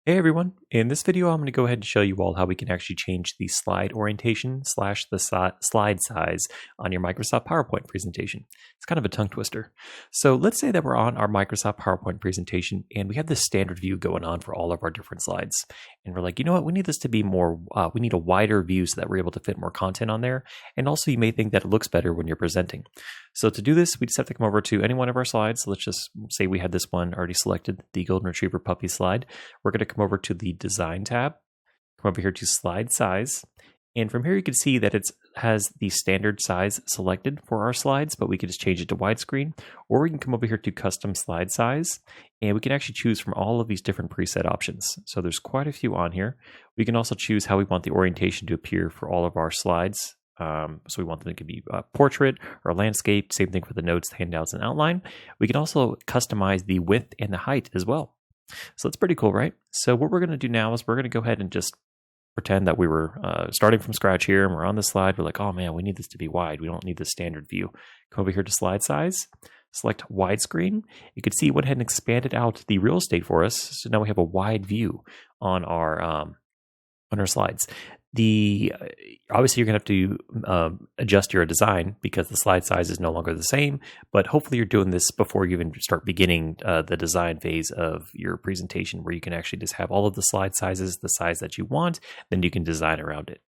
Hey everyone, in this video I'm going to go ahead and show you all how we can actually change the slide orientation / the slide size on your Microsoft PowerPoint presentation. It's kind of a tongue twister. So let's say that we're on our Microsoft PowerPoint presentation and we have this standard view going on for all of our different slides. And we're like, you know what, we need this to be more, we need a wider view so that we're able to fit more content on there. And also you may think that it looks better when you're presenting. So to do this, we just have to come over to any one of our slides. So let's just say we had this one already selected, the Golden Retriever Puppy slide. We're going to come over to the Design tab, come over here to Slide Size, and from here you can see that it has the standard size selected for our slides, but we can just change it to widescreen, or we can come over here to Custom Slide Size, and we can actually choose from all of these different preset options. So there's quite a few on here. We can also choose how we want the orientation to appear for all of our slides. So we want them to be portrait or landscape, same thing for the notes, handouts, and outline. We can also customize the width and the height as well. So that's pretty cool, right? So what we're going to do now is we're going to go ahead and just pretend that we were starting from scratch here and we're on the slide. We're like, oh man, we need this to be wide. We don't need the standard view. Come over here to slide size, select widescreen. You can see it went ahead and expanded out the real estate for us. So now we have a wide view on our slides. Obviously you're going to have to adjust your design because the slide size is no longer the same, but hopefully you're doing this before you even start beginning the design phase of your presentation, where you can actually just have all of the slide sizes the size that you want, then you can design around it.